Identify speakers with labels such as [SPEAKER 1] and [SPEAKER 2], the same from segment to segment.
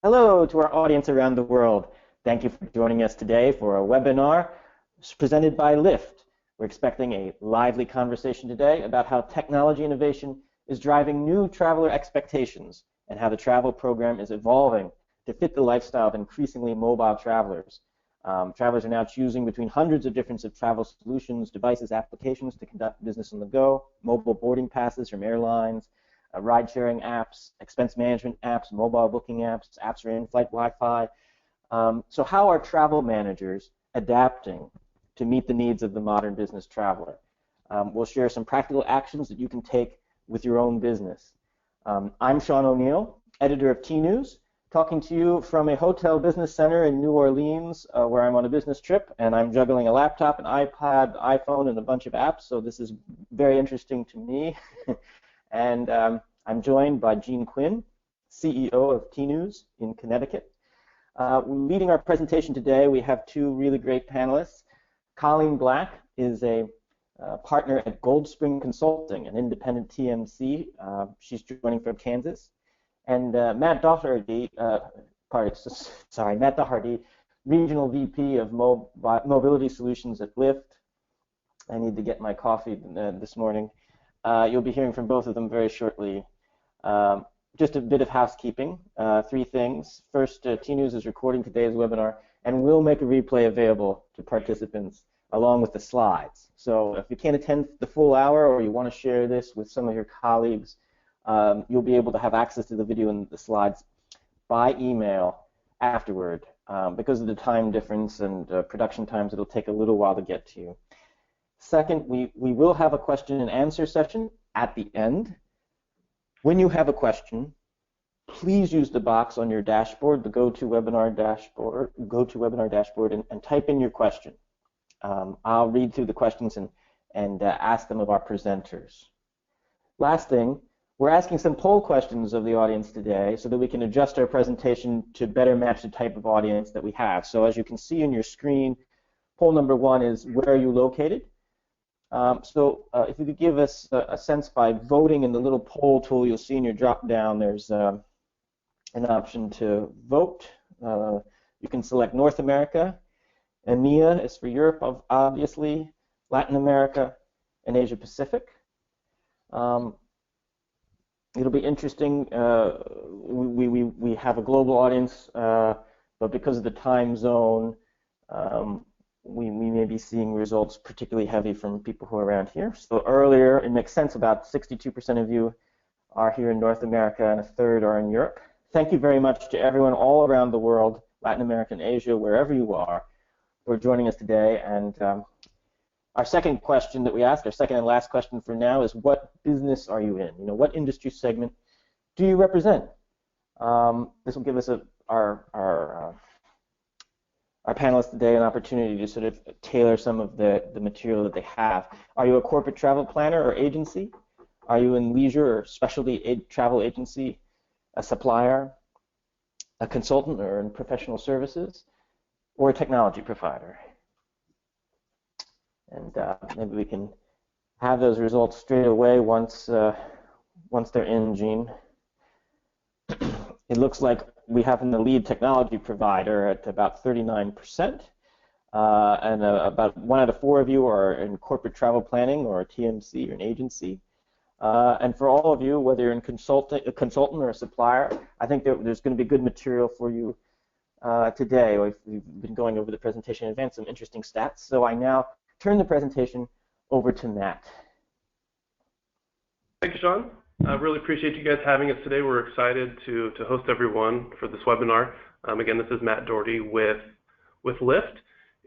[SPEAKER 1] Hello to our audience around the world. Thank you for joining us today for a webinar presented by Lyft. We're expecting a lively conversation today about how technology innovation is driving new traveler expectations and how the travel program is evolving to fit the lifestyle of increasingly mobile travelers. Travelers are now choosing between hundreds of different travel solutions, devices, applications to conduct business on the go, mobile boarding passes from airlines, ride-sharing apps, expense management apps, mobile booking apps, apps for in-flight Wi-Fi. So how are travel managers adapting to meet the needs of the modern business traveler? We'll share some practical actions that you can take with your own business. I'm Sean O'Neill, editor of Tnooz, talking to you from a hotel business center in New Orleans where I'm on a business trip, and I'm juggling a laptop, an iPad, iPhone, and a bunch of apps, so this is very interesting to me. And I'm joined by Gene Quinn, CEO of Tnooz in Connecticut. Leading our presentation today, we have two really great panelists. Colleen Black is a partner at Gold Spring Consulting, an independent TMC. She's joining from Kansas. And Matt Doherty, Matt Doherty, Regional VP of Mobility Solutions at Lyft. I need to get my coffee this morning. You'll be hearing from both of them very shortly. Just a bit of housekeeping, three things. First, Tnooz is recording today's webinar and will make a replay available to participants along with the slides. So if you can't attend the full hour or you want to share this with some of your colleagues, you'll be able to have access to the video and the slides by email afterward. Because of the time difference and production times, it'll take a little while to get to you. Second, we will have a question and answer session at the end. When you have a question, please use the box on your dashboard, the GoToWebinar dashboard, and type in your question. I'll read through the questions and ask them of our presenters. Last thing, we're asking some poll questions of the audience today so that we can adjust our presentation to better match the type of audience that we have. So as you can see on your screen, poll number 1 is, where are you located? If you could give us a sense by voting in the little poll tool you'll see in your drop-down, there's an option to vote. You can select North America, EMEA is for Europe, obviously, Latin America, and Asia Pacific. It'll be interesting. We have a global audience, but because of the time zone, we may be seeing results particularly heavy from people who are around here. So earlier, it makes sense, about 62% of you are here in North America and a third are in Europe. Thank you very much to everyone all around the world, Latin America and Asia, wherever you are, for joining us today. And our second question that we ask, our second and last question for now, is what business are you in? What industry segment do you represent? This will give us our panelists today an opportunity to sort of tailor some of the material that they have. Are you a corporate travel planner or agency? Are you in leisure or specialty travel agency, a supplier, a consultant or in professional services, or a technology provider? And maybe we can have those results straight away once they're in, Gene. It looks like we have in the lead technology provider at about 39%, and about 1 out of 4 of you are in corporate travel planning or a TMC or an agency. And for all of you, whether you're a consultant or a supplier, I think there's going to be good material for you today. We've been going over the presentation in advance, some interesting stats. So I now turn the presentation over to Matt.
[SPEAKER 2] Thank you, Sean. I really appreciate you guys having us today. We're excited to host everyone for this webinar. Again, this is Matt Doherty with Lyft,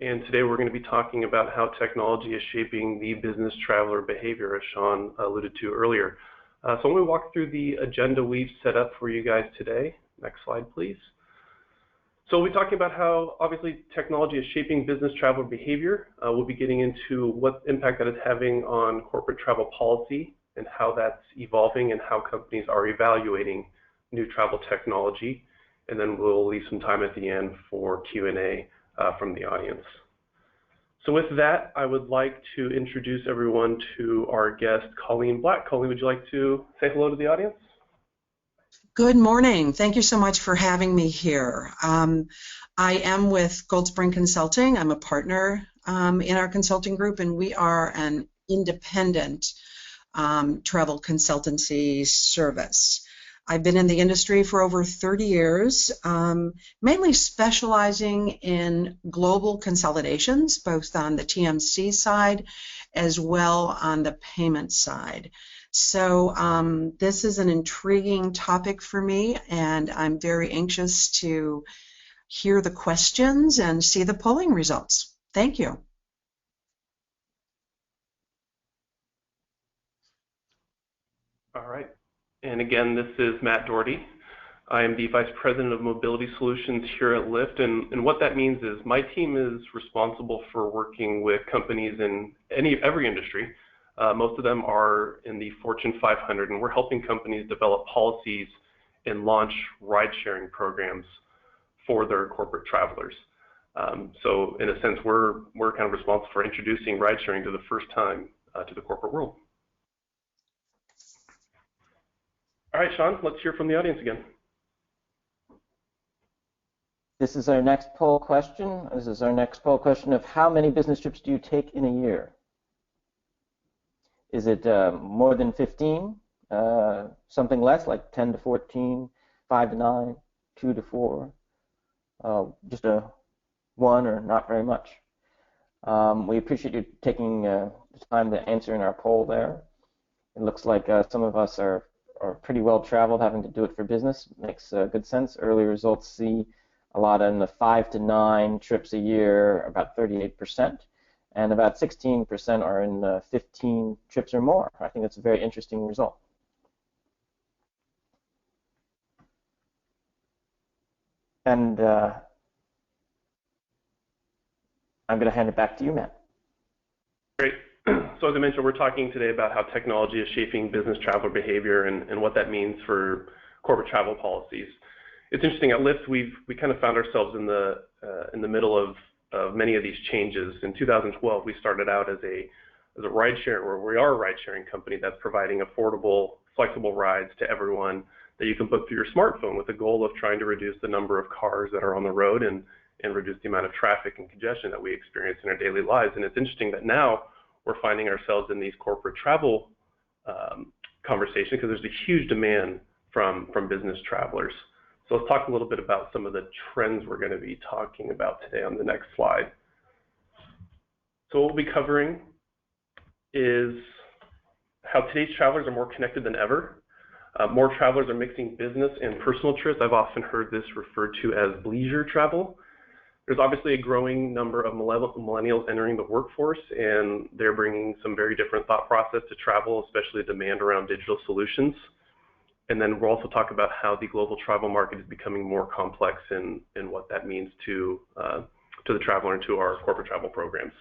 [SPEAKER 2] and today we're going to be talking about how technology is shaping the business traveler behavior, as Sean alluded to earlier. So I'm going to walk through the agenda we've set up for you guys today. Next slide, please. So we'll be talking about how, obviously, technology is shaping business traveler behavior. We'll be getting into what impact that is having on corporate travel policy and how that's evolving and how companies are evaluating new travel technology. And then we'll leave some time at the end for Q&A from the audience. So with that, I would like to introduce everyone to our guest, Colleen Black. Colleen, would you like to say hello to the audience?
[SPEAKER 3] Good morning. Thank you so much for having me here. I am with Gold Spring Consulting. I'm a partner in our consulting group, and we are an independent travel consultancy service. I've been in the industry for over 30 years, mainly specializing in global consolidations, both on the TMC side as well on the payment side. So this is an intriguing topic for me, and I'm very anxious to hear the questions and see the polling results. Thank you.
[SPEAKER 2] All right. And again, this is Matt Doherty. I am the Vice President of Mobility Solutions here at Lyft, and what that means is my team is responsible for working with companies in every industry. Most of them are in the Fortune 500, and we're helping companies develop policies and launch ride-sharing programs for their corporate travelers. So in a sense, we're kind of responsible for introducing ride-sharing to the first time to the corporate world. All right, Sean, let's hear from the audience again.
[SPEAKER 1] This is our next poll question. This is our next poll question of how many business trips do you take in a year? Is it more than 15? Something less, like 10 to 14, 5 to 9, 2 to 4? Just a 1 or not very much? We appreciate you taking the time to answer in our poll there. It looks like some of us are pretty well traveled, having to do it for business. Makes good sense. Early results see a lot in the 5 to 9 trips a year, about 38%, and about 16% are in 15 trips or more. I think that's a very interesting result. And I'm going to hand it back to you, Matt.
[SPEAKER 2] Great. So as I mentioned, we're talking today about how technology is shaping business traveler behavior and what that means for corporate travel policies. It's interesting, at Lyft, we kind of found ourselves in the middle of many of these changes. In 2012, we started out as a ride-share, or we are a ride-sharing company that's providing affordable, flexible rides to everyone that you can book through your smartphone, with the goal of trying to reduce the number of cars that are on the road and reduce the amount of traffic and congestion that we experience in our daily lives. And it's interesting that now we're finding ourselves in these corporate travel conversations, because there's a huge demand from business travelers. So let's talk a little bit about some of the trends we're going to be talking about today on the next slide. So what we'll be covering is how today's travelers are more connected than ever. More travelers are mixing business and personal trips. I've often heard this referred to as leisure travel. There's obviously a growing number of millennials entering the workforce, and they're bringing some very different thought process to travel, especially the demand around digital solutions. And then we'll also talk about how the global travel market is becoming more complex and what that means to the traveler and to our corporate travel programs.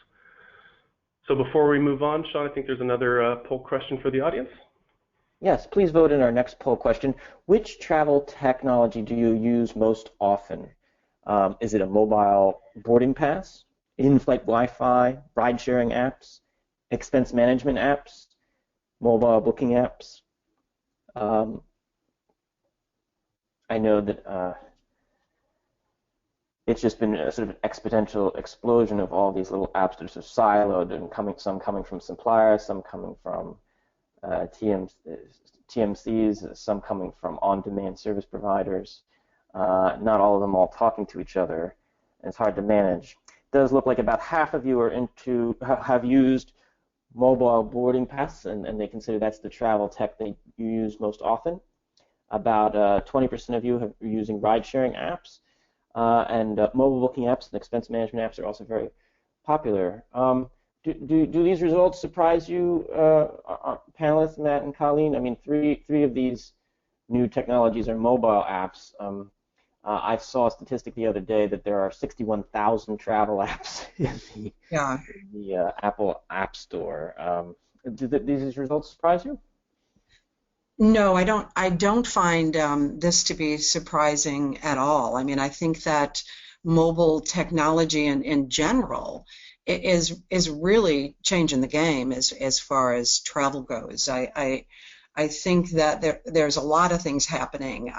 [SPEAKER 2] So before we move on, Sean, I think there's another poll question for the audience.
[SPEAKER 1] Yes, please vote in our next poll question. Which travel technology do you use most often? Is it a mobile boarding pass, in-flight Wi-Fi, ride-sharing apps, expense management apps, mobile booking apps? I know that it's just been a sort of exponential explosion of all these little apps that are sort of siloed, and some coming from suppliers, some coming from TMCs, some coming from on-demand service providers. Not all of them all talking to each other, and it's hard to manage. It does look like about half of you are have used mobile boarding pass, and they consider that's the travel tech that you use most often. About 20% of you are using ride-sharing apps, and mobile booking apps and expense management apps are also very popular. Do these results surprise you, panelists, Matt and Colleen? I mean, three of these new technologies are mobile apps. I saw a statistic the other day that there are 61,000 travel apps in the Apple App Store. Do these results surprise you?
[SPEAKER 3] No, I don't find this to be surprising at all. I mean, I think that mobile technology in general is really changing the game as far as travel goes. I think that there's a lot of things happening.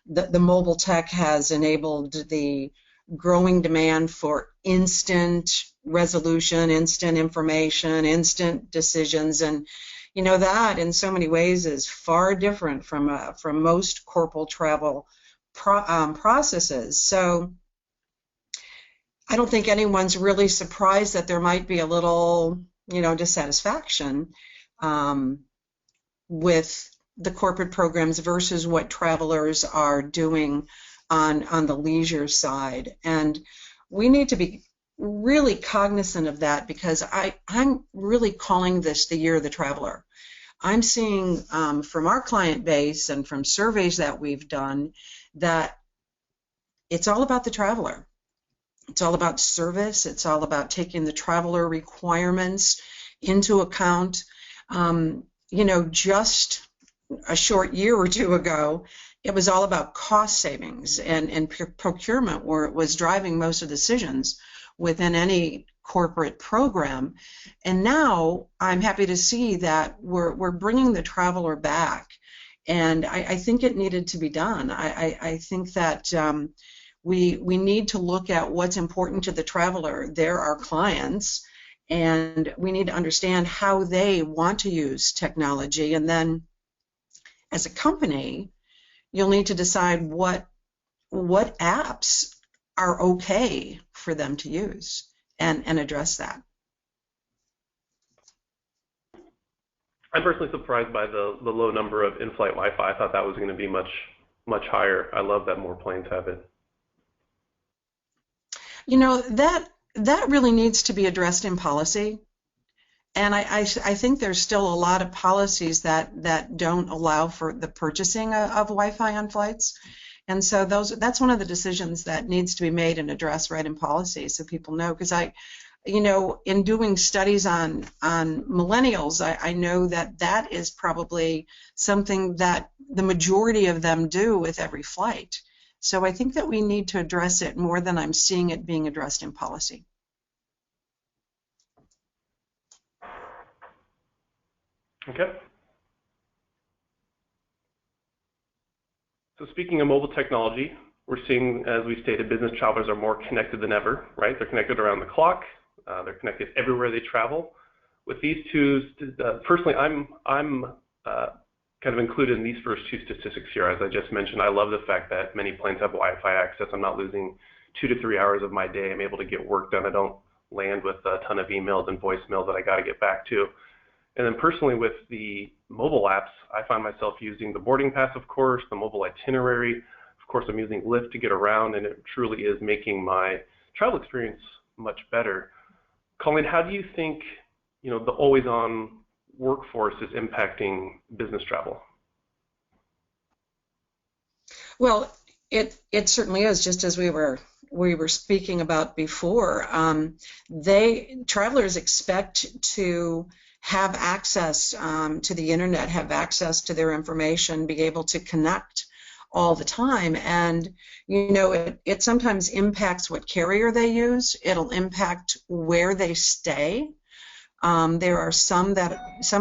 [SPEAKER 3] The mobile tech has enabled the growing demand for instant resolution, instant information, instant decisions, and that in so many ways is far different from most corporate travel processes. So I don't think anyone's really surprised that there might be a little, dissatisfaction with the corporate programs versus what travelers are doing on the leisure side. And we need to be really cognizant of that, because I'm really calling this the year of the traveler. I'm seeing from our client base and from surveys that we've done that it's all about the traveler. It's all about service. It's all about taking the traveler requirements into account. Just a short year or two ago, it was all about cost savings and procurement, where it was driving most of the decisions within any corporate program. And now I'm happy to see that we're bringing the traveler back. And I think it needed to be done. I think that we need to look at what's important to the traveler. They're our clients, and we need to understand how they want to use technology. And then as a company, you'll need to decide what apps are okay for them to use and address that.
[SPEAKER 2] I'm personally surprised by the low number of in-flight Wi-Fi. I thought that was going to be much higher. I love that more planes have it.
[SPEAKER 3] That really needs to be addressed in policy. And I think there's still a lot of policies that don't allow for the purchasing of Wi-Fi on flights. And so that's one of the decisions that needs to be made and addressed right in policy, so people know. Because in doing studies on millennials, I know that is probably something that the majority of them do with every flight. So I think that we need to address it more than I'm seeing it being addressed in policy.
[SPEAKER 2] Okay. So speaking of mobile technology, we're seeing, as we stated, business travelers are more connected than ever, right? They're connected around the clock. They're connected everywhere they travel. With these two, personally, I'm kind of included in these first two statistics here. As I just mentioned, I love the fact that many planes have Wi-Fi access. I'm not losing 2 to 3 hours of my day. I'm able to get work done. I don't land with a ton of emails and voicemails that I got to get back to. And then personally, with the mobile apps, I find myself using the boarding pass, of course, the mobile itinerary. Of course, I'm using Lyft to get around, and it truly is making my travel experience much better. Colleen, how do you think, the always-on workforce is impacting business travel?
[SPEAKER 3] Well, it certainly is, just as we were speaking about before. Travelers expect to have access to the internet, have access to their information, be able to connect all the time. And it sometimes impacts what carrier they use. It'll impact where they stay. There are some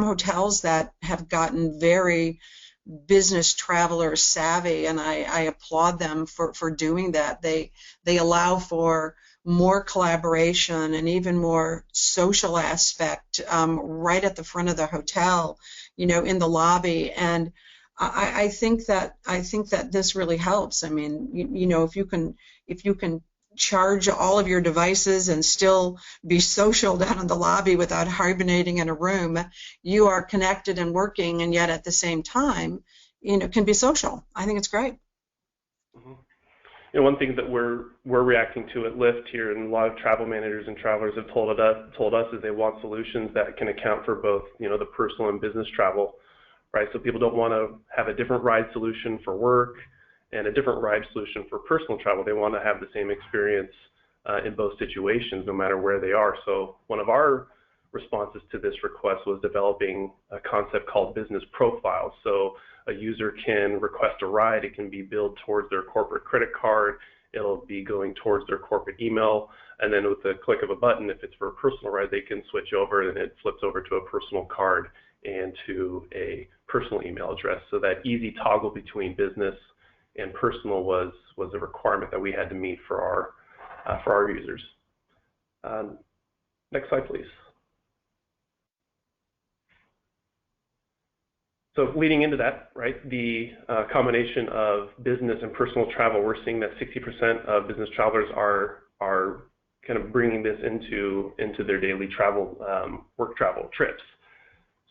[SPEAKER 3] hotels that have gotten very business traveler savvy, and I applaud them for doing that. They allow for more collaboration and even more social aspect right at the front of the hotel, in the lobby. And I think that this really helps. I mean, if you can charge all of your devices and still be social down in the lobby without hibernating in a room, you are connected and working, and yet at the same time, can be social. I think it's great.
[SPEAKER 2] Mm-hmm. One thing that we're reacting to at Lyft here, and a lot of travel managers and travelers have told us is they want solutions that can account for both, the personal and business travel, right? So people don't want to have a different ride solution for work and a different ride solution for personal travel. They want to have the same experience in both situations, no matter where they are. So one of our responses to this request was developing a concept called business profiles. So a user can request a ride. It can be billed towards their corporate credit card. It'll be going towards their corporate email. And then with the click of a button, if it's for a personal ride, they can switch over, and it flips over to a personal card and to a personal email address. So that easy toggle between business and personal was a requirement that we had to meet for our users. Next slide, please. So leading into that, right, the combination of business and personal travel, we're seeing that 60% of business travelers are kind of bringing this into their daily travel, work travel trips.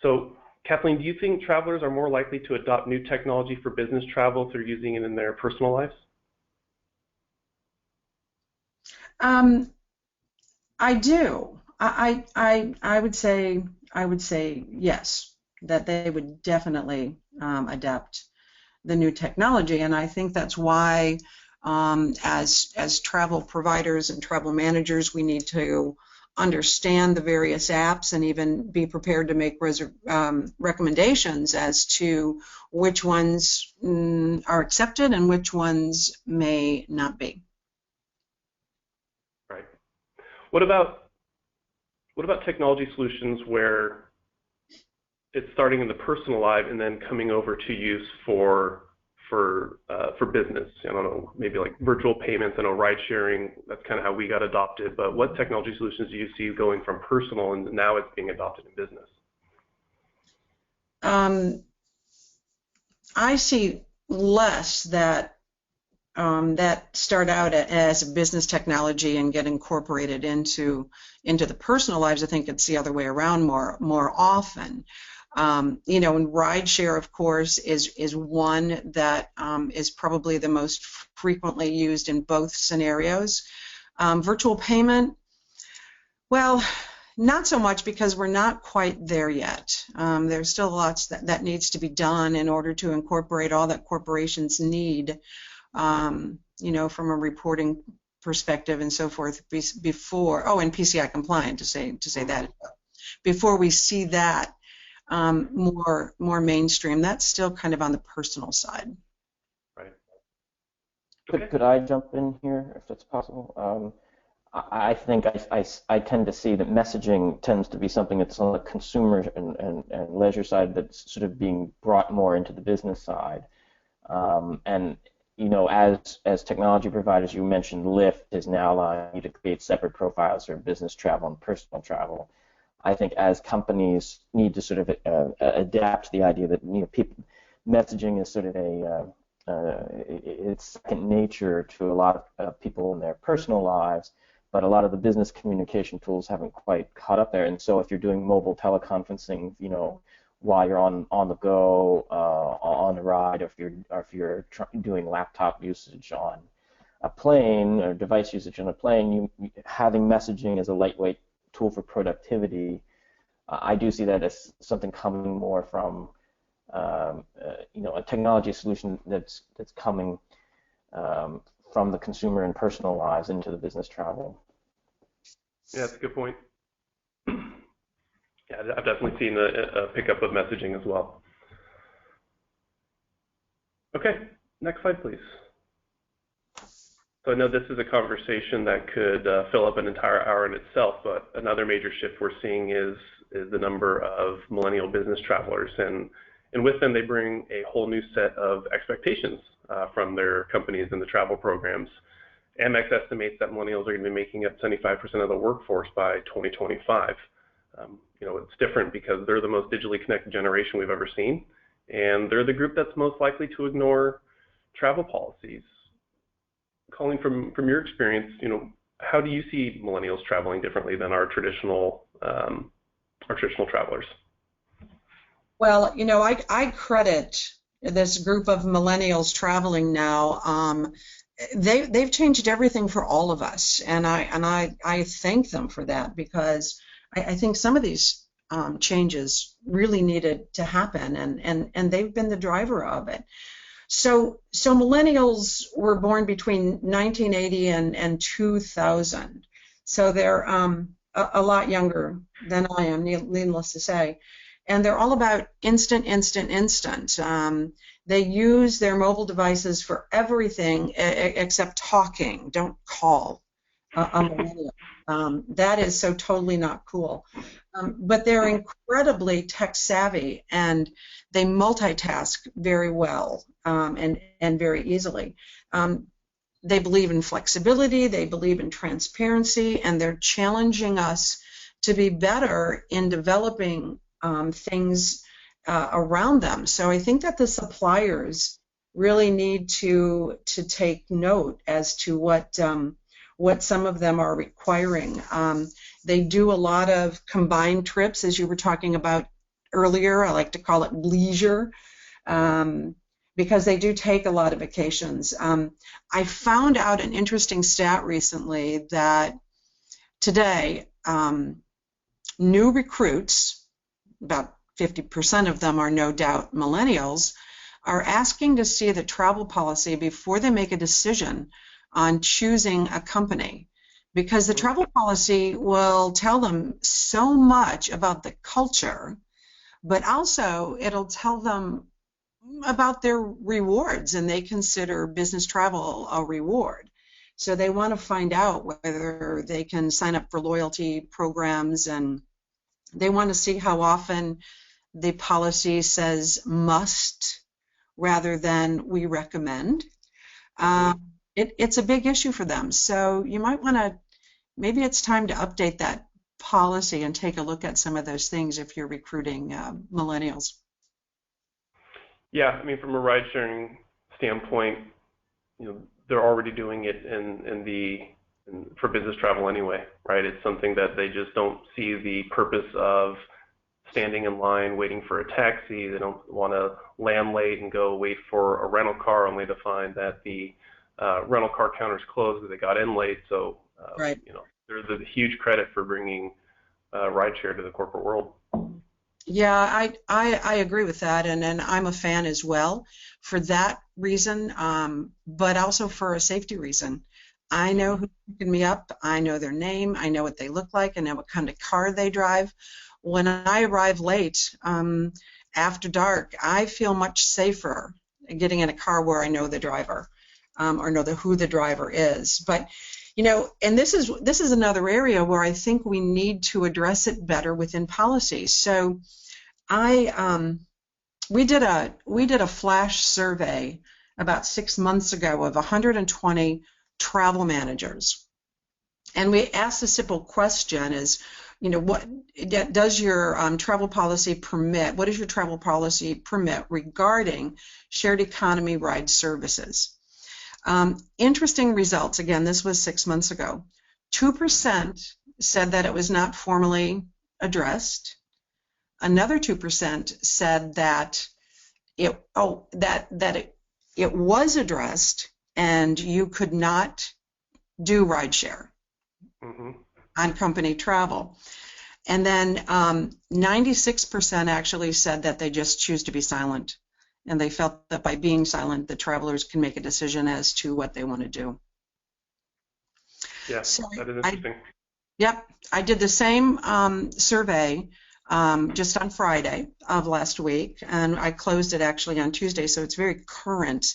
[SPEAKER 2] So Kathleen, do you think travelers are more likely to adopt new technology for business travel through using it in their personal lives?
[SPEAKER 3] I do. I would say yes, that they would definitely adapt the new technology, and I think that's why as travel providers and travel managers, we need to understand the various apps and even be prepared to make recommendations as to which ones are accepted and which ones may not be.
[SPEAKER 2] Right. What about technology solutions where it's starting in the personal life and then coming over to use for business? I don't know, maybe like virtual payments. I know ride sharing, that's kind of how we got adopted, but what technology solutions do you see going from personal and now it's being adopted in business?
[SPEAKER 3] I see less that start out as a business technology and get incorporated into the personal lives. I think it's the other way around more often. You know, and rideshare, of course, is one that is probably the most frequently used in both scenarios. Virtual payment, well, not so much, because we're not quite there yet. There's still lots that needs to be done in order to incorporate all that corporations need, you know, from a reporting perspective and so forth before, and PCI compliant, to say that, before we see that more mainstream. That's still kind of on the personal side.
[SPEAKER 2] Right.
[SPEAKER 1] Could I jump in here, if that's possible? I think I tend to see that messaging tends to be something that's on the consumer and leisure side that's sort of being brought more into the business side. And you know, as technology providers, you mentioned Lyft is now allowing you to create separate profiles for business travel and personal travel. I think as companies need to sort of adapt to the idea that, you know, messaging is sort of it's second nature to a lot of people in their personal lives, but a lot of the business communication tools haven't quite caught up there. And so if you're doing mobile teleconferencing, you know, while you're on the go, on the ride, or if you're doing laptop usage on a plane or device usage on a plane, having messaging as a lightweight tool for productivity, I do see that as something coming more from you know, a technology solution that's coming from the consumer and personal lives into the business travel.
[SPEAKER 2] Yeah, that's a good point. Yeah, I've definitely seen a pickup of messaging as well. Okay, next slide, please. So I know this is a conversation that could fill up an entire hour in itself, but another major shift we're seeing is the number of millennial business travelers, and with them they bring a whole new set of expectations from their companies and the travel programs. Amex estimates that millennials are going to be making up 75% of the workforce by 2025. You know, it's different because they're the most digitally connected generation we've ever seen, and they're the group that's most likely to ignore travel policies. Colleen, from your experience, you know, how do you see millennials traveling differently than our traditional travelers?
[SPEAKER 3] Well, you know, I credit this group of millennials traveling now. They've changed everything for all of us, and I thank them for that, because I think some of these changes really needed to happen, and they've been the driver of it. So millennials were born between 1980 and 2000. So they're a lot younger than I am, needless to say. And they're all about instant. They use their mobile devices for everything except talking. Don't call a millennial. That is so totally not cool. But they're incredibly tech savvy, and they multitask very well and very easily. They believe in flexibility, they believe in transparency, and they're challenging us to be better in developing things around them. So I think that the suppliers really need to take note as to what some of them are requiring. They do a lot of combined trips, as you were talking about earlier. I like to call it leisure, because they do take a lot of vacations. I found out an interesting stat recently that today, new recruits, about 50% of them are no doubt millennials, are asking to see the travel policy before they make a decision on choosing a company, because the travel policy will tell them so much about the culture, but also it'll tell them about their rewards, and they consider business travel a reward. So they want to find out whether they can sign up for loyalty programs, and they want to see how often the policy says must rather than we recommend. It's a big issue for them. So you might want to, maybe it's time to update that policy and take a look at some of those things if you're recruiting millennials.
[SPEAKER 2] Yeah, I mean, from a ride-sharing standpoint, they're already doing it for business travel anyway, right? It's something that they just don't see the purpose of standing in line waiting for a taxi. They don't want to land late and go wait for a rental car only to find that the rental car counter's closed because they got in late. So,
[SPEAKER 3] right.
[SPEAKER 2] There's a huge credit for bringing rideshare to the corporate world.
[SPEAKER 3] Yeah, I agree with that, and I'm a fan as well for that reason, but also for a safety reason. I know who's picking me up, I know their name, I know what they look like, I know what kind of car they drive. When I arrive late, after dark, I feel much safer getting in a car where I know the driver, or know who the driver is. But and this is another area where I think we need to address it better within policy. So we did a flash survey about 6 months ago of 120 travel managers, and we asked a simple question: is what does your travel policy permit? What does your travel policy permit regarding shared economy ride services? Interesting results. Again, this was 6 months ago. 2% said that it was not formally addressed. Another 2% said that it was addressed and you could not do rideshare on company travel. And then 96% actually said that they just choose to be silent. And they felt that by being silent, the travelers can make a decision as to what they want to do.
[SPEAKER 2] Yeah, so that is interesting.
[SPEAKER 3] I did the same survey just on Friday of last week, and I closed it actually on Tuesday, so it's very current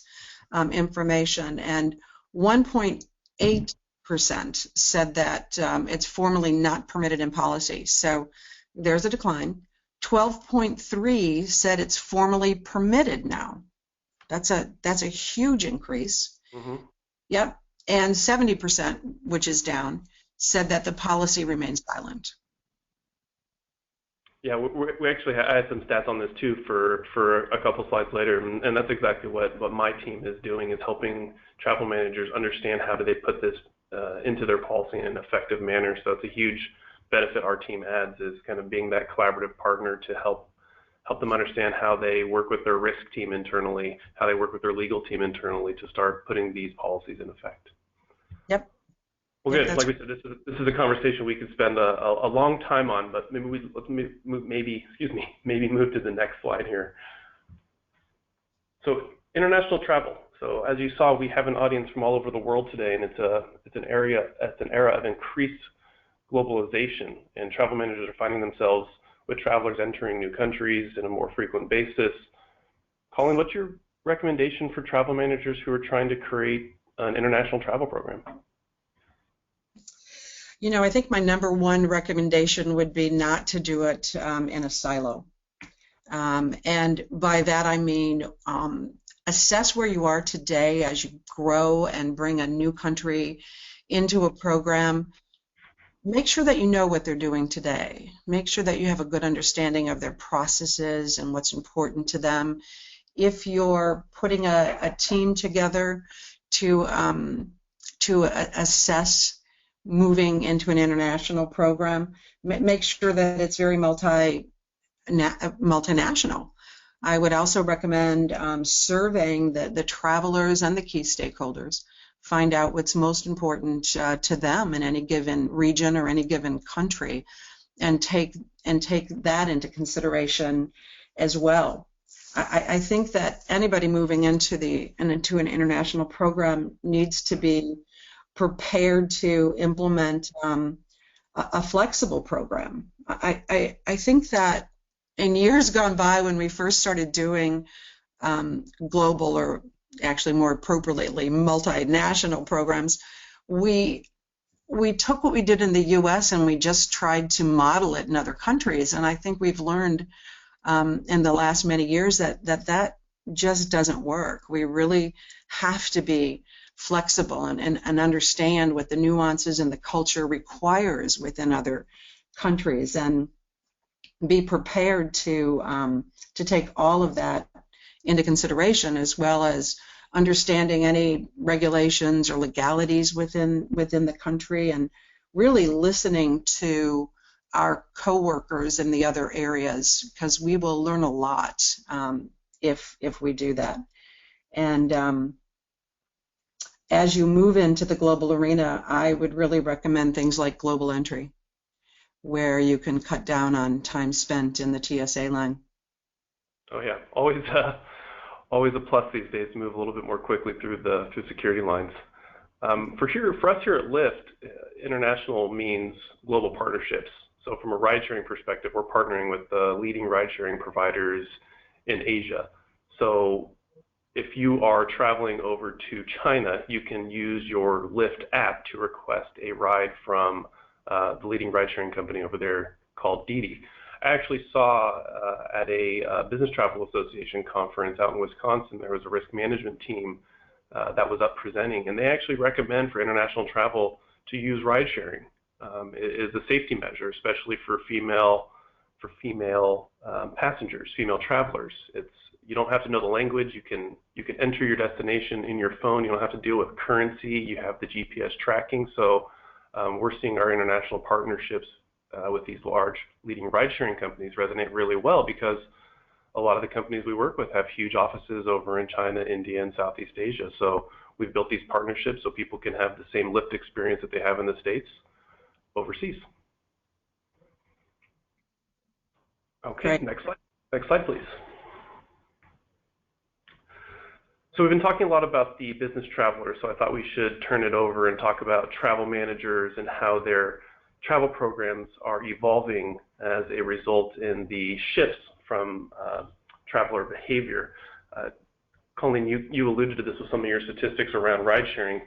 [SPEAKER 3] information. And 1.8% said that it's formally not permitted in policy. So there's a decline. 12.3 said it's formally permitted now. That's a huge increase. Yep. And 70%, which is down, said that the policy remains silent.
[SPEAKER 2] Yeah, we actually I had some stats on this too for a couple slides later, and that's exactly what my team is doing, is helping travel managers understand how do they put this into their policy in an effective manner. So it's a huge benefit our team adds, is kind of being that collaborative partner to help them understand how they work with their risk team internally, how they work with their legal team internally to start putting these policies in effect.
[SPEAKER 3] Yep.
[SPEAKER 2] Well, good. Like we said, this is a conversation we could spend a long time on, but maybe let's maybe move to the next slide here. So international travel. So as you saw, we have an audience from all over the world today, and it's an era of increased globalization, and travel managers are finding themselves with travelers entering new countries in a more frequent basis. Colin, what's your recommendation for travel managers who are trying to create an international travel program?
[SPEAKER 3] I think my number one recommendation would be not to do it in a silo. And by that I mean assess where you are today as you grow and bring a new country into a program. Make sure that you know what they're doing today. Make sure that you have a good understanding of their processes and what's important to them. If you're putting a team together to assess moving into an international program, make sure that it's very multinational. I would also recommend surveying the travelers and the key stakeholders. Find out what's most important to them in any given region or any given country, and take that into consideration as well. I think that anybody moving into an international program needs to be prepared to implement a flexible program. I think that in years gone by, when we first started doing global, or actually more appropriately multinational programs, we took what we did in the U.S. and we just tried to model it in other countries. And I think we've learned in the last many years that just doesn't work. We really have to be flexible and understand what the nuances and the culture requires within other countries, and be prepared to take all of that into consideration, as well as understanding any regulations or legalities within the country, and really listening to our coworkers in the other areas, because we will learn a lot if we do that. And as you move into the global arena, I would really recommend things like global entry, where you can cut down on time spent in the TSA line.
[SPEAKER 2] Oh yeah, always a plus these days to move a little bit more quickly through security lines. For us here at Lyft, international means global partnerships. So from a ride-sharing perspective, we're partnering with the leading ride-sharing providers in Asia. So if you are traveling over to China, you can use your Lyft app to request a ride from the leading ride-sharing company over there called Didi. I actually saw at a Business Travel Association conference out in Wisconsin, there was a risk management team that was up presenting, and they actually recommend for international travel to use ride-sharing. It is a safety measure, especially for female passengers, female travelers. You don't have to know the language. You can enter your destination in your phone. You don't have to deal with currency. You have the GPS tracking. So we're seeing our international partnerships with these large leading ride-sharing companies resonate really well, because a lot of the companies we work with have huge offices over in China, India, and Southeast Asia. So we've built these partnerships so people can have the same Lyft experience that they have in the States overseas. Okay,
[SPEAKER 3] Great.
[SPEAKER 2] next slide. Next slide, please. So we've been talking a lot about the business traveler, so I thought we should turn it over and talk about travel managers and how their travel programs are evolving as a result in the shifts from traveler behavior. Colleen, you alluded to this with some of your statistics around ride sharing.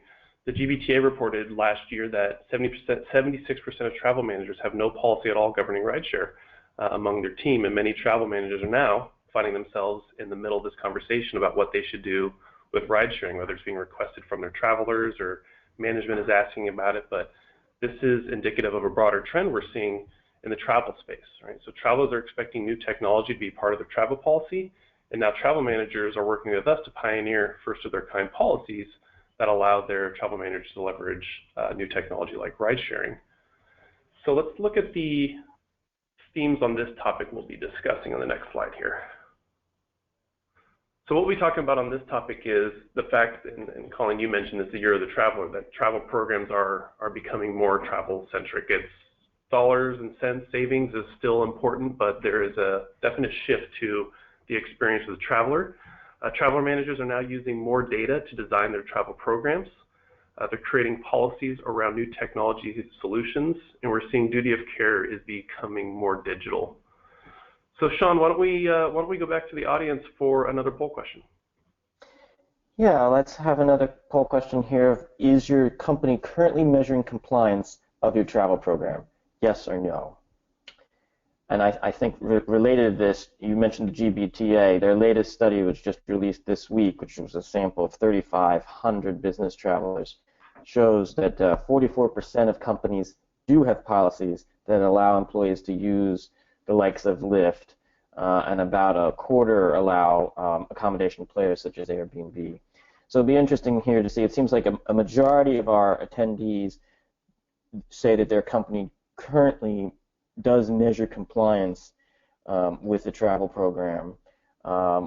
[SPEAKER 2] The GBTA reported last year that 76% of travel managers have no policy at all governing rideshare among their team, and many travel managers are now finding themselves in the middle of this conversation about what they should do with ride sharing, whether it's being requested from their travelers or management is asking about it. But this is indicative of a broader trend we're seeing in the travel space, right? So travelers are expecting new technology to be part of their travel policy, and now travel managers are working with us to pioneer first of their kind policies that allow their travel managers to leverage new technology like ride sharing. So let's look at the themes on this topic we'll be discussing on the next slide here. So what we're talking about on this topic is the fact, and Colleen, you mentioned this, the year of the traveler, that travel programs are becoming more travel-centric. It's dollars and cents savings is still important, but there is a definite shift to the experience of the traveler. Traveler managers are now using more data to design their travel programs. They're creating policies around new technology solutions, and we're seeing duty of care is becoming more digital. So Sean, why don't we go back to the audience for another poll question?
[SPEAKER 1] Yeah, let's have another poll question here. Is your company currently measuring compliance of your travel program? Yes or no? And I think related to this, you mentioned the GBTA. Their latest study was just released this week, which was a sample of 3,500 business travelers, shows that 44% of companies do have policies that allow employees to use the likes of Lyft, and about a quarter allow accommodation players such as Airbnb. So it'll be interesting here to see. It seems like a majority of our attendees say that their company currently does measure compliance with the travel program,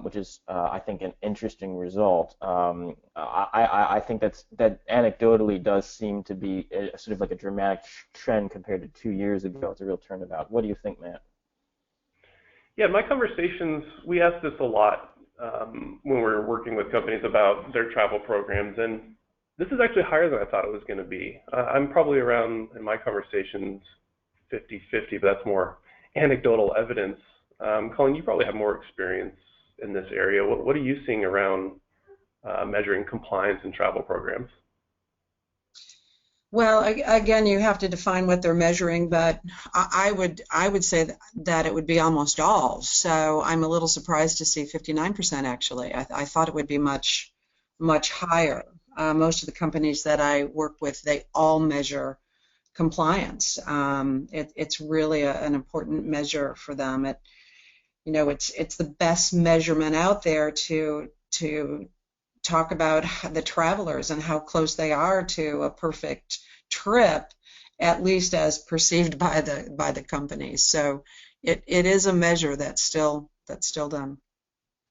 [SPEAKER 1] which is, I think, an interesting result. I think that anecdotally does seem to be sort of like a dramatic trend compared to 2 years ago. It's a real turnabout. What do you think, Matt?
[SPEAKER 2] Yeah, in my conversations, we ask this a lot when we're working with companies about their travel programs, and this is actually higher than I thought it was going to be. I'm probably around, in my conversations, 50-50, but that's more anecdotal evidence. Colin, you probably have more experience in this area. What are you seeing around measuring compliance in travel programs?
[SPEAKER 3] Well, again, you have to define what they're measuring, but I would say that it would be almost all. So I'm a little surprised to see 59% actually. I thought it would be much higher. Most of the companies that I work with, they all measure compliance. It's really an important measure for them. It's the best measurement out there to talk about the travelers and how close they are to a perfect trip, at least as perceived by the companies. So it is a measure that's still done.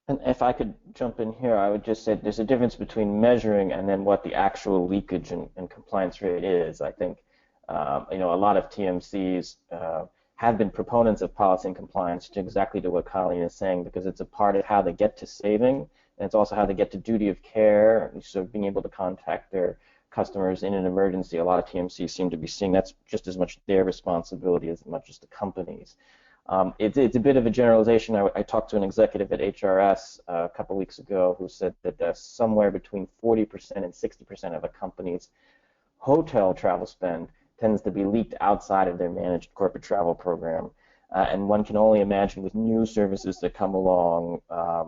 [SPEAKER 1] And if I could jump in here, I would just say there's a difference between measuring and then what the actual leakage and compliance rate is. I think a lot of TMCs have been proponents of policy and compliance, exactly to what Colleen is saying, because it's a part of how they get to saving, and it's also how they get to duty of care, so being able to contact their customers in an emergency. A lot of TMCs seem to be seeing that's just as much their responsibility as much as the company's. It's a bit of a generalization. I talked to an executive at HRS a couple weeks ago who said that somewhere between 40% and 60% of a company's hotel travel spend tends to be leaked outside of their managed corporate travel program. And one can only imagine with new services that come along,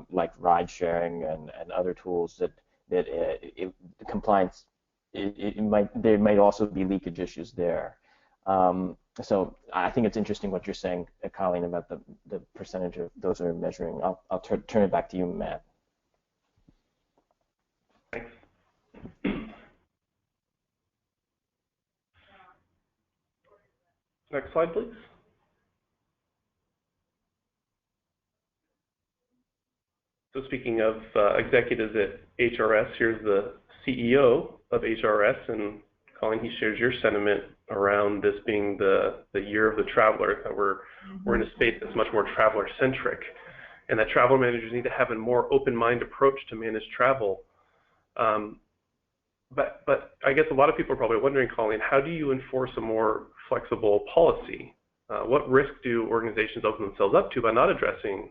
[SPEAKER 1] like ride sharing and other tools, that the compliance, there might also be leakage issues there. So I think it's interesting what you're saying, Colleen, about the percentage of those who are measuring. I'll turn it back to you, Matt.
[SPEAKER 2] Thanks. Next slide, please. So speaking of executives at HRS, here's the CEO of HRS, and Colleen, he shares your sentiment around this being the year of the traveler, that we're in a space that's much more traveler-centric, and that travel managers need to have a more open-minded approach to manage travel. But I guess a lot of people are probably wondering, Colleen, how do you enforce a more flexible policy? What risk do organizations open themselves up to by not addressing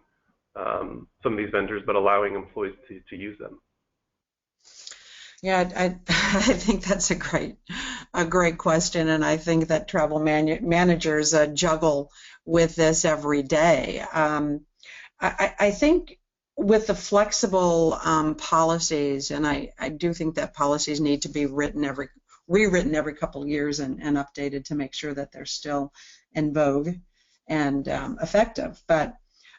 [SPEAKER 2] some of these vendors, but allowing employees to use them?
[SPEAKER 3] Yeah, I think that's a great question, and I think that travel managers juggle with this every day. I think with the flexible policies, and I do think that policies need to be rewritten every couple of years and updated to make sure that they're still in vogue and effective. But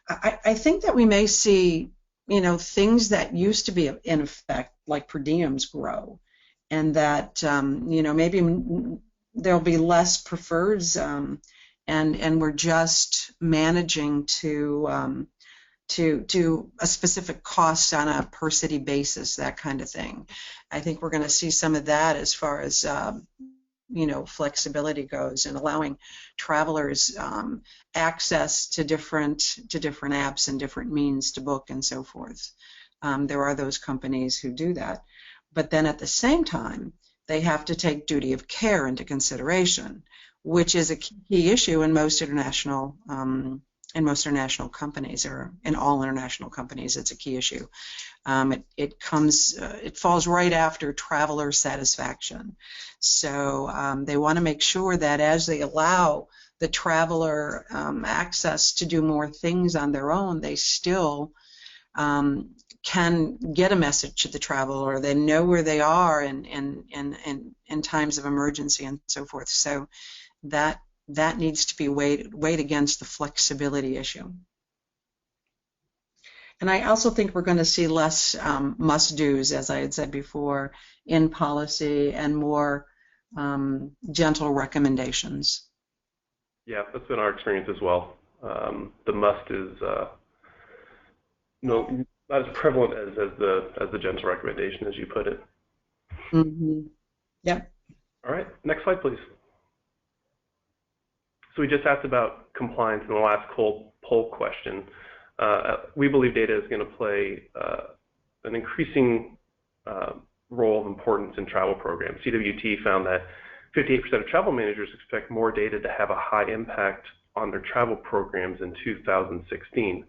[SPEAKER 3] I think that we may see things that used to be in effect, like per diems, grow, and that maybe there'll be less preferreds, and we're just managing to a specific cost on a per city basis, that kind of thing. I think we're going to see some of that as far as flexibility goes, and allowing travelers access to different apps and different means to book and so forth. There are those companies who do that, but then at the same time they have to take duty of care into consideration, which is a key issue in most international companies, or in all international companies. It's a key issue. It falls right after traveler satisfaction. So they want to make sure that as they allow the traveler access to do more things on their own, they still can get a message to the traveler. They know where they are in times of emergency and so forth. So that needs to be weighed against the flexibility issue. And I also think we're going to see less must-dos, as I had said before, in policy, and more gentle recommendations.
[SPEAKER 2] Yeah, that's been our experience as well. The must is not as prevalent as the gentle recommendation, as you put it.
[SPEAKER 3] Mm-hmm. Yep.
[SPEAKER 2] All right, next slide, please. So we just asked about compliance in the last poll question. We believe data is going to play an increasing role of importance in travel programs. CWT found that 58% of travel managers expect more data to have a high impact on their travel programs in 2016.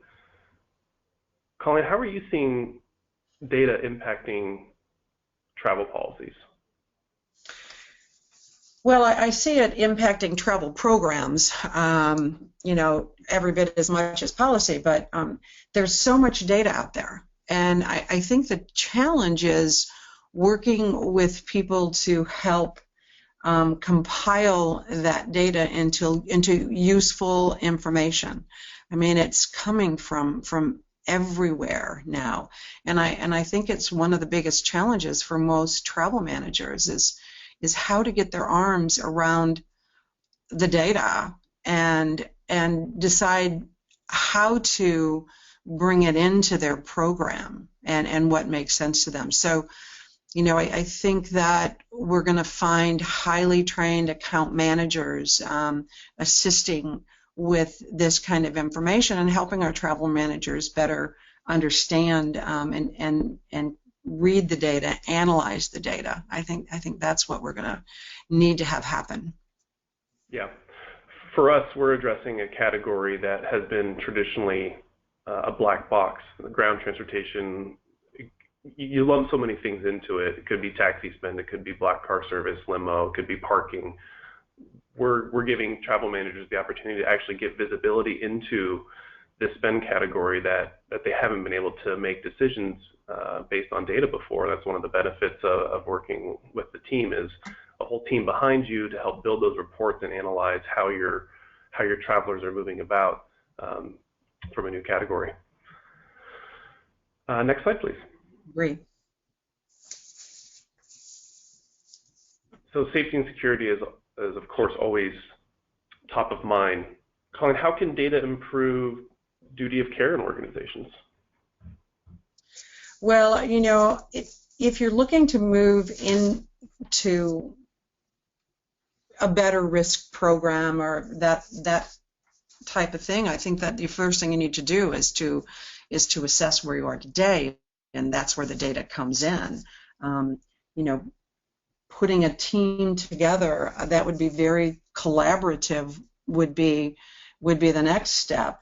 [SPEAKER 2] Colleen, how are you seeing data impacting travel policies?
[SPEAKER 3] Well, I see it impacting travel programs, you know, every bit as much as policy, but there's so much data out there. And I think the challenge is working with people to help compile that data into useful information. I mean, it's coming from everywhere now, and I think it's one of the biggest challenges for most travel managers is how to get their arms around the data and decide how to bring it into their program and what makes sense to them. So, you know, I think that we're going to find highly trained account managers assisting with this kind of information and helping our travel managers better understand and read the data, analyze the data. I think that's what we're going to need to have happen.
[SPEAKER 2] Yeah. For us, we're addressing a category that has been traditionally a black box. The ground transportation, you lump so many things into it. It could be taxi spend, it could be black car service, limo, it could be parking. We're giving travel managers the opportunity to actually get visibility into this spend category that they haven't been able to make decisions based on data before. That's one of the benefits of working with the team, is a whole team behind you to help build those reports and analyze how your travelers are moving about from a new category. Next slide, please.
[SPEAKER 3] Great.
[SPEAKER 2] So safety and security is of course always top of mind. Colleen, how can data improve duty of care in organizations?
[SPEAKER 3] Well, you know, if you're looking to move into a better risk program or that type of thing, I think that the first thing you need to do is to assess where you are today, and that's where the data comes in. You know, putting a team together that would be very collaborative would be the next step.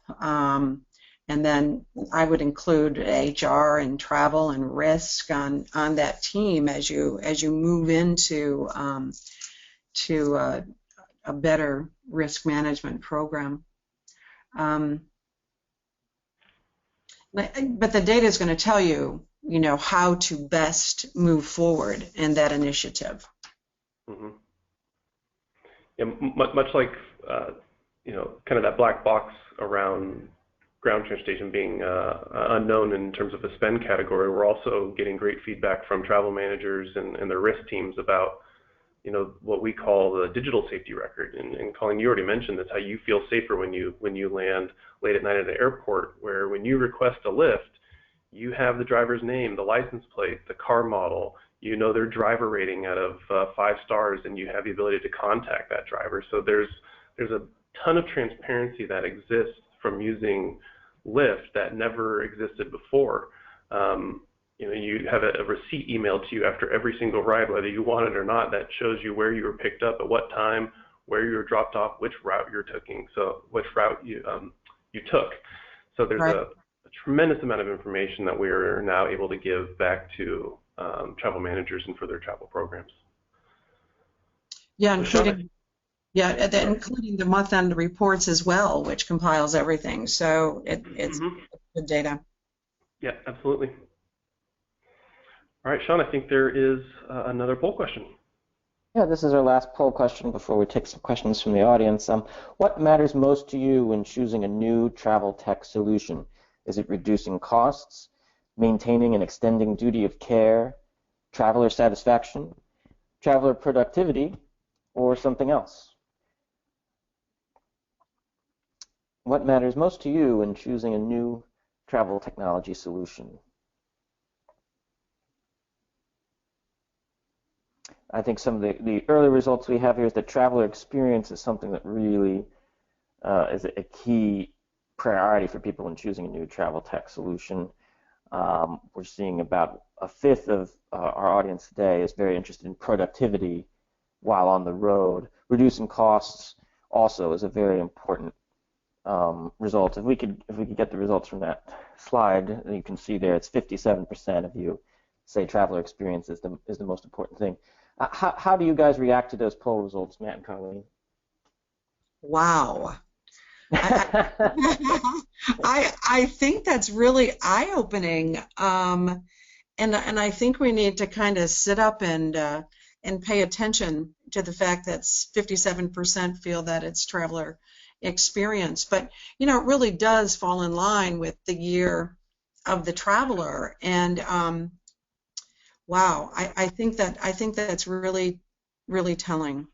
[SPEAKER 3] And then I would include HR and travel and risk on that team as you move into to a better risk management program. But the data is going to tell you, you know, how to best move forward in that initiative.
[SPEAKER 2] Mm-hmm. Yeah, much like you know, kind of that black box around ground transportation being unknown in terms of the spend category, we're also getting great feedback from travel managers and their risk teams about, you know, what we call the digital safety record. And Colleen, you already mentioned this, how you feel safer when you land late at night at an airport, where when you request a Lyft, you have the driver's name, the license plate, the car model, you know their driver rating out of 5 stars, and you have the ability to contact that driver. So there's a ton of transparency that exists from using Lyft that never existed before. You know, you have a receipt emailed to you after every single ride, whether you want it or not, that shows you where you were picked up, at what time, where you were dropped off, which route you're taking, so which route you took. So there's
[SPEAKER 3] right.
[SPEAKER 2] a tremendous amount of information that we are now able to give back to travel managers and for their travel programs.
[SPEAKER 3] Yeah, including Yeah,
[SPEAKER 2] Sure.
[SPEAKER 3] including the month-end reports as well, which compiles everything. So it's
[SPEAKER 2] Hmm.
[SPEAKER 3] good data.
[SPEAKER 2] Yeah, absolutely. All right, Sean, I think there is another poll question.
[SPEAKER 1] Yeah, this is our last poll question before we take some questions from the audience. What matters most to you when choosing a new travel tech solution? Is it reducing costs, maintaining and extending duty of care, traveler satisfaction, traveler productivity, or something else? What matters most to you when choosing a new travel technology solution? I think some of the early results we have here is that traveler experience is something that really is a key priority for people when choosing a new travel tech solution. We're seeing about a fifth of our audience today is very interested in productivity while on the road. Reducing costs also is a very important result. If we could get the results from that slide, you can see there it's 57% of you say traveler experience is the most important thing. How do you guys react to those poll results, Matt and Colleen?
[SPEAKER 3] Wow. I think that's really eye-opening, and I think we need to kind of sit up and pay attention to the fact that 57% feel that it's traveler experience. But it really does fall in line with the year of the traveler, and wow, I think that's really really telling.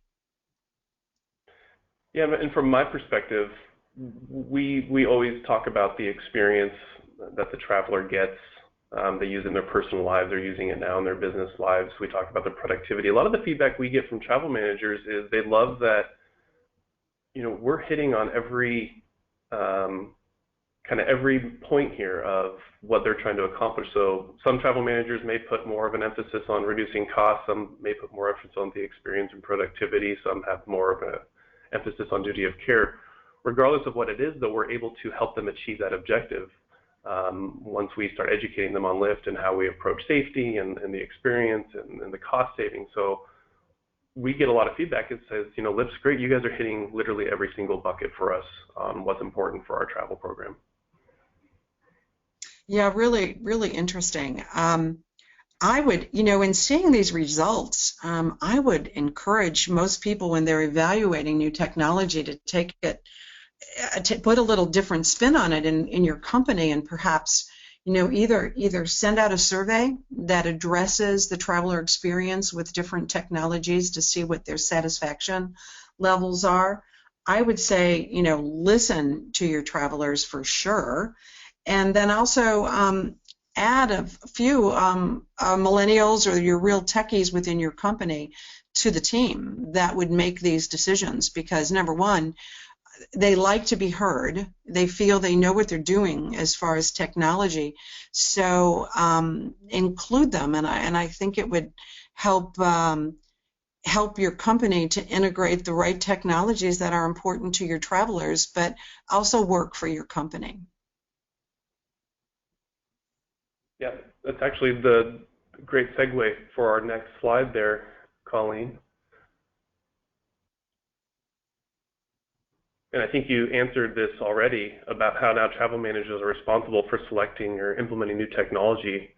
[SPEAKER 2] Yeah, and from my perspective, we always talk about the experience that the traveler gets. They use it in their personal lives. They're using it now in their business lives. We talk about the productivity. A lot of the feedback we get from travel managers is they love that, we're hitting on every kind of every point here of what they're trying to accomplish. So some travel managers may put more of an emphasis on reducing costs. Some may put more emphasis on the experience and productivity. Some have more of an emphasis on duty of care. Regardless of what it is, though, we're able to help them achieve that objective once we start educating them on Lyft and how we approach safety and the experience and the cost saving. So we get a lot of feedback that says, Lyft's great. You guys are hitting literally every single bucket for us on what's important for our travel program.
[SPEAKER 3] Yeah, really, really interesting. I would, in seeing these results, I would encourage most people when they're evaluating new technology to take it, to put a little different spin on it in your company, and perhaps, either send out a survey that addresses the traveler experience with different technologies to see what their satisfaction levels are. I would say, listen to your travelers for sure. And then also add a few millennials or your real techies within your company to the team that would make these decisions, because number one, they like to be heard. They feel they know what they're doing as far as technology. So include them, and I think it would help your company to integrate the right technologies that are important to your travelers, but also work for your company.
[SPEAKER 2] Yeah, that's actually the great segue for our next slide there, Colleen. And I think you answered this already about how now travel managers are responsible for selecting or implementing new technology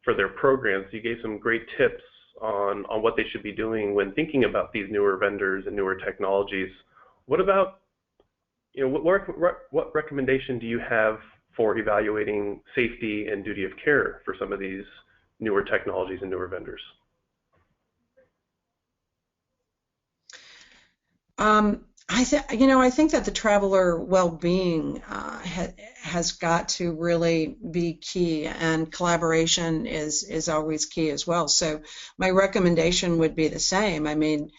[SPEAKER 2] for their programs. You gave some great tips on what they should be doing when thinking about these newer vendors and newer technologies. What about, what recommendation do you have for evaluating safety and duty of care for some of these newer technologies and newer vendors?
[SPEAKER 3] I think that the traveler well-being has got to really be key, and collaboration is always key as well. So my recommendation would be the same. I mean,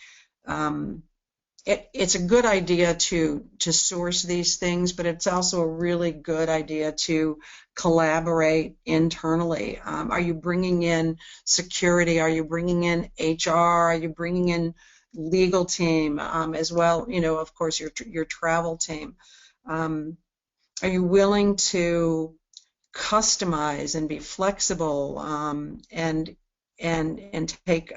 [SPEAKER 3] it's a good idea to source these things, but it's also a really good idea to collaborate internally. Are you bringing in security? Are you bringing in HR? Are you bringing in legal team as well? Of course, your travel team. Are you willing to customize and be flexible and and take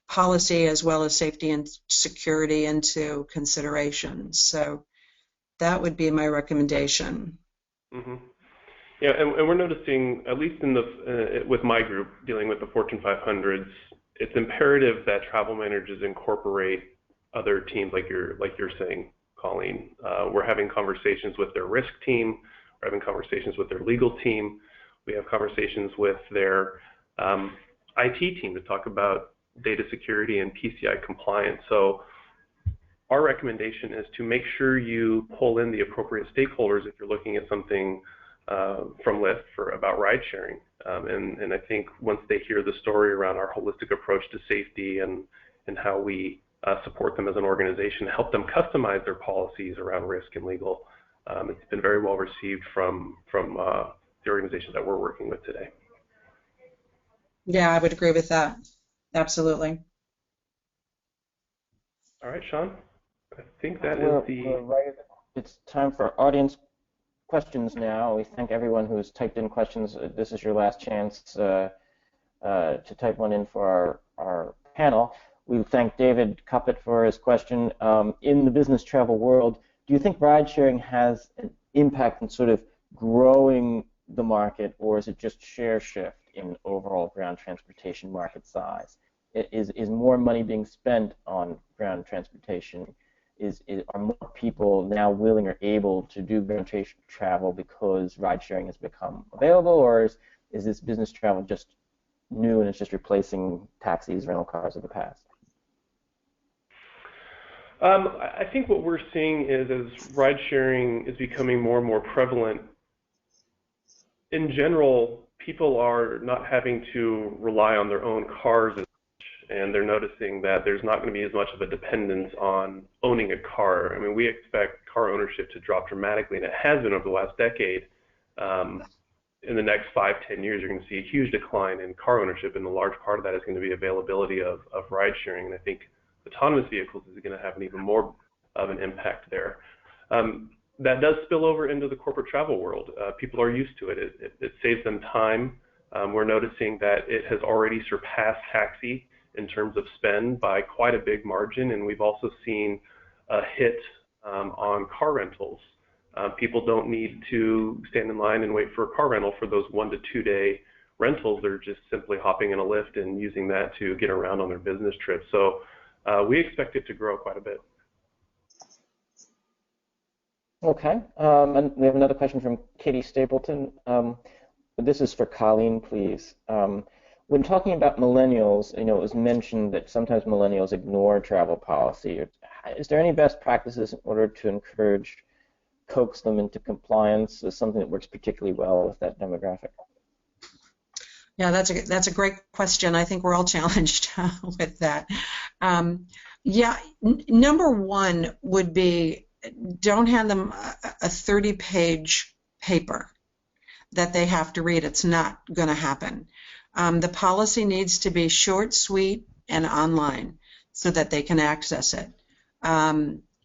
[SPEAKER 3] policy as well as safety and security into consideration. So that would be my recommendation.
[SPEAKER 2] Mm-hmm. Yeah, and we're noticing, at least in the with my group dealing with the Fortune 500s, it's imperative that travel managers incorporate other teams, like you're saying, Colleen. We're having conversations with their risk team. We're having conversations with their legal team. We have conversations with their IT team to talk about data security and PCI compliance. So our recommendation is to make sure you pull in the appropriate stakeholders if you're looking at something from Lyft about ride sharing. And I think once they hear the story around our holistic approach to safety and how we support them as an organization, help them customize their policies around risk and legal, it's been very well received from the organizations that we're working with today.
[SPEAKER 3] Yeah, I would agree with that. Absolutely.
[SPEAKER 2] All right, Sean. I think that
[SPEAKER 1] we're
[SPEAKER 2] is the...
[SPEAKER 1] right. It's time for audience questions now. We thank everyone who's typed in questions. This is your last chance to type one in for our panel. We thank David Cuppett for his question. In the business travel world, do you think ride sharing has an impact in sort of growing the market, or is it just share shift in overall ground transportation market size? Is more money being spent on ground transportation? Are more people now willing or able to do ground travel because ride sharing has become available, or is this business travel just new and it's just replacing taxis, rental cars of the past?
[SPEAKER 2] I think what we're seeing is as ride sharing is becoming more and more prevalent, in general, people are not having to rely on their own cars as much, and they're noticing that there's not going to be as much of a dependence on owning a car. I mean, we expect car ownership to drop dramatically, and it has been over the last decade. In the next 5-10 years, you're going to see a huge decline in car ownership, and a large part of that is going to be availability of ride sharing, and I think autonomous vehicles is going to have an even more of an impact there. That does spill over into the corporate travel world. People are used to it. It saves them time. We're noticing that it has already surpassed taxi in terms of spend by quite a big margin, and we've also seen a hit on car rentals. People don't need to stand in line and wait for a car rental for those 1 to 2 day rentals. They're just simply hopping in a Lyft and using that to get around on their business trips. So we expect it to grow quite a bit.
[SPEAKER 1] Okay, and we have another question from Katie Stapleton. This is for Colleen, please. When talking about millennials, it was mentioned that sometimes millennials ignore travel policy. Is there any best practices in order to coax them into compliance? Is something that works particularly well with that demographic?
[SPEAKER 3] Yeah, that's a great question. I think we're all challenged with that. Number one would be, don't hand them a 30-page paper that they have to read. It's not going to happen. The policy needs to be short, sweet, and online so that they can access it.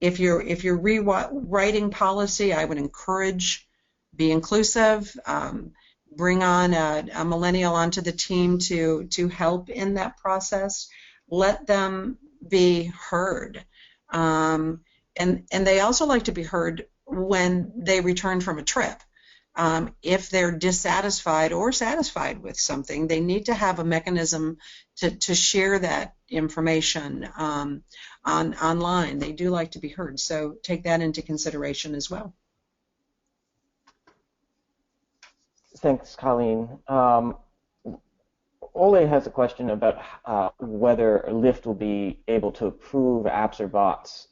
[SPEAKER 3] If you're rewriting policy, I would encourage, be inclusive, bring on a millennial onto the team to help in that process. Let them be heard. And they also like to be heard when they return from a trip. If they're dissatisfied or satisfied with something, they need to have a mechanism to share that information online. They do like to be heard, so take that into consideration as well.
[SPEAKER 1] Thanks, Colleen. Ole has a question about whether Lyft will be able to approve apps or bots.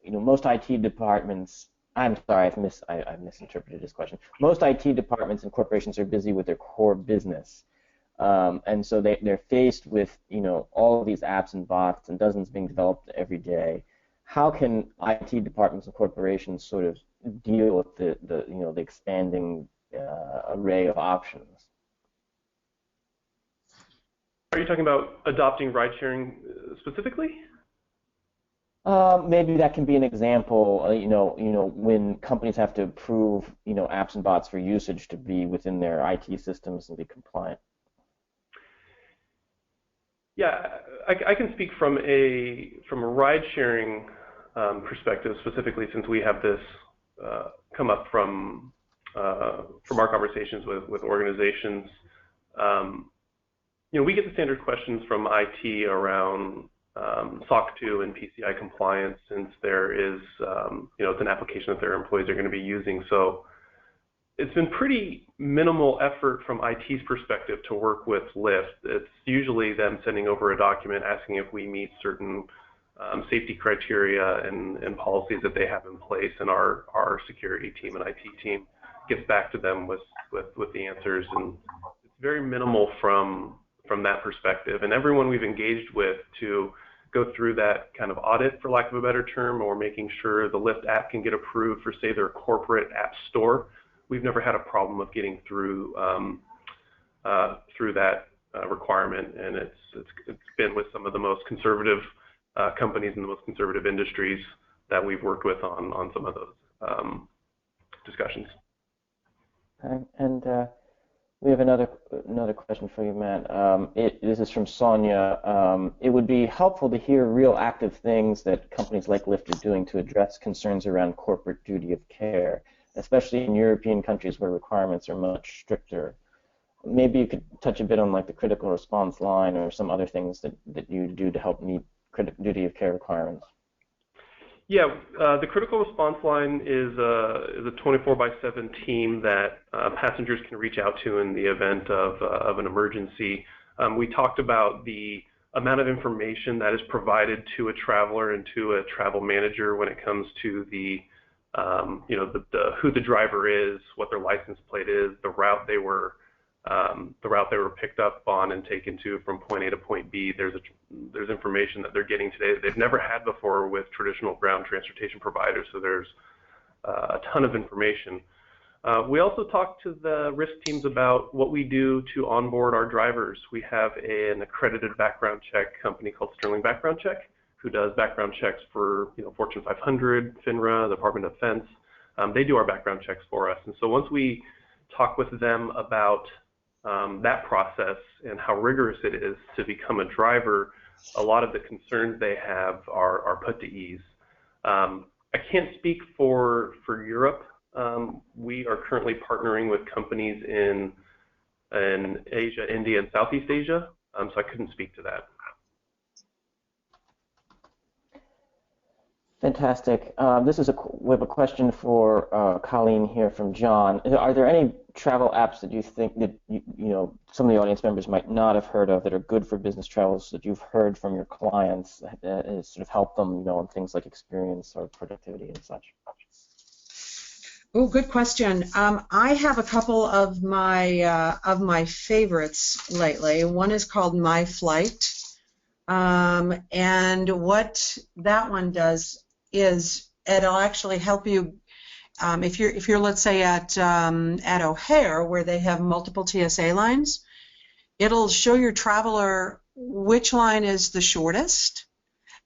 [SPEAKER 1] Most IT departments. I'm sorry, I misinterpreted his question. Most IT departments and corporations are busy with their core business, and so they're faced with all of these apps and bots and dozens being developed every day. How can IT departments and corporations sort of deal with the expanding array of options?
[SPEAKER 2] Are you talking about adopting ride-sharing specifically?
[SPEAKER 1] Maybe that can be an example. When companies have to approve, apps and bots for usage to be within their IT systems and be compliant.
[SPEAKER 2] Yeah, I can speak from a ride-sharing perspective specifically, since we have this come up from our conversations with organizations. We get the standard questions from IT around SOC 2 and PCI compliance, since there is, it's an application that their employees are going to be using. So it's been pretty minimal effort from IT's perspective to work with Lyft. It's usually them sending over a document asking if we meet certain safety criteria and policies that they have in place, and our security team and IT team gets back to them with the answers. And it's very minimal from that perspective. And everyone we've engaged with to go through that kind of audit, for lack of a better term, or making sure the Lyft app can get approved for, say, their corporate app store, we've never had a problem of getting through that requirement. And it's been with some of the most conservative companies in the most conservative industries that we've worked with on some of those discussions.
[SPEAKER 1] Okay. And we have another question for you, Matt. This is from Sonia. It would be helpful to hear real active things that companies like Lyft are doing to address concerns around corporate duty of care, especially in European countries where requirements are much stricter. Maybe you could touch a bit on like the critical response line or some other things that you do to help meet duty of care requirements.
[SPEAKER 2] Yeah, the critical response line is a 24/7 team that passengers can reach out to in the event of an emergency. We talked about the amount of information that is provided to a traveler and to a travel manager when it comes to the who the driver is, what their license plate is, the route they were picked up on and taken to from point A to point B. There's information that they're getting today that they've never had before with traditional ground transportation providers. So there's a ton of information. We also talk to the risk teams about what we do to onboard our drivers. We have an accredited background check company called Sterling Background Check, who does background checks for Fortune 500, FINRA, the Department of Defense. They do our background checks for us. And so once we talk with them about that process and how rigorous it is to become a driver, a lot of the concerns they have are put to ease. I can't speak for Europe. We are currently partnering with companies in Asia, India, and Southeast Asia, so I couldn't speak to that.
[SPEAKER 1] Fantastic. We have a question for Colleen here from John. Are there any travel apps that you think that some of the audience members might not have heard of that are good for business travels that you've heard from your clients that sort of help them, in things like experience or productivity and such?
[SPEAKER 3] Oh, good question. I have a couple of my favorites lately. One is called My Flight, and what that one does is it'll actually help you if you're let's say at O'Hare, where they have multiple TSA lines. It'll show your traveler which line is the shortest,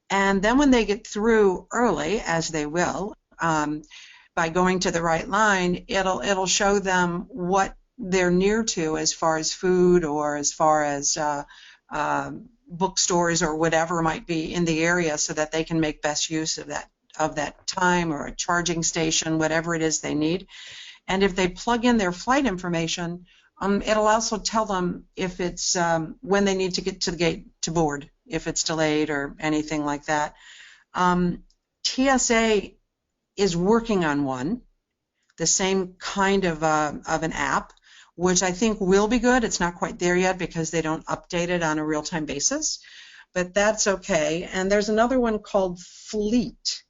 [SPEAKER 3] and then when they get through early, as they will, by going to the right line, it'll show them what they're near to as far as food or as far as bookstores or whatever might be in the area, so that they can make best use of that time, or a charging station, whatever it is they need. And if they plug in their flight information, it'll also tell them if it's when they need to get to the gate to board, if it's delayed or anything like that. TSA is working on one, the same kind of an app, which I think will be good. It's not quite there yet because they don't update it on a real-time basis, but that's okay. And there's another one called Fleet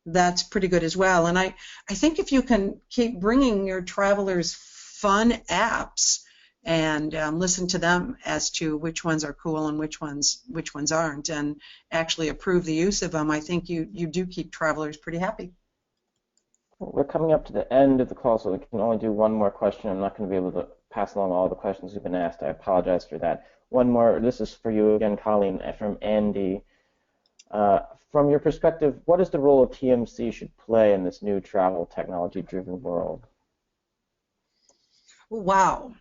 [SPEAKER 3] that's pretty good as well. And I think if you can keep bringing your travelers fun apps and listen to them as to which ones are cool and which ones aren't, and actually approve the use of them, I think you do keep travelers pretty happy.
[SPEAKER 1] We're coming up to the end of the call, so we can only do one more question. I'm not going to be able to pass along all the questions we've been asked. I apologize for that. One more. This is for you again, Colleen, from Andy. From your perspective, what is the role of TMC should play in this new travel technology-driven world?
[SPEAKER 3] Wow.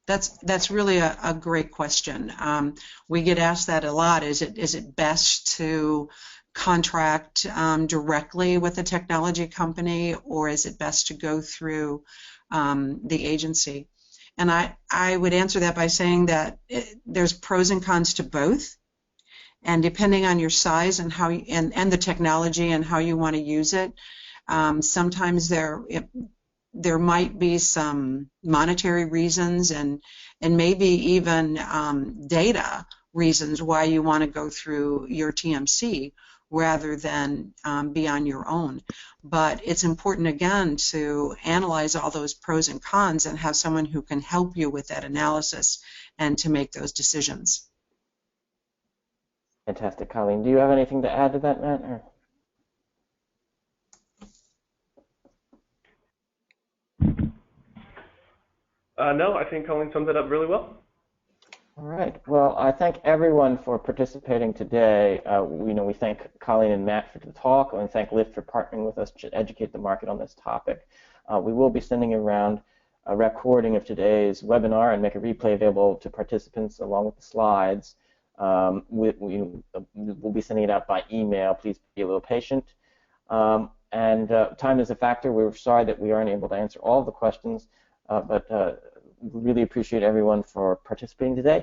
[SPEAKER 3] That's really a great question. We get asked that a lot. Is it best to contract directly with a technology company, or is it best to go through the agency? And I would answer that by saying that there's pros and cons to both, and depending on your size and how and the technology and how you want to use it, sometimes there might be some monetary reasons and maybe even data reasons why you want to go through your TMC rather than be on your own. But it's important, again, to analyze all those pros and cons and have someone who can help you with that analysis and to make those decisions.
[SPEAKER 1] Fantastic. Colleen, do you have anything to add to that, Matt? Or?
[SPEAKER 2] No, I think Colleen summed it up really well.
[SPEAKER 1] All right. Well, I thank everyone for participating today. We thank Colleen and Matt for the talk, and thank Lyft for partnering with us to educate the market on this topic. We will be sending around a recording of today's webinar and make a replay available to participants along with the slides. We'll be sending it out by email. Please be a little patient. Time is a factor. We're sorry that we aren't able to answer all of the questions, but we really appreciate everyone for participating today.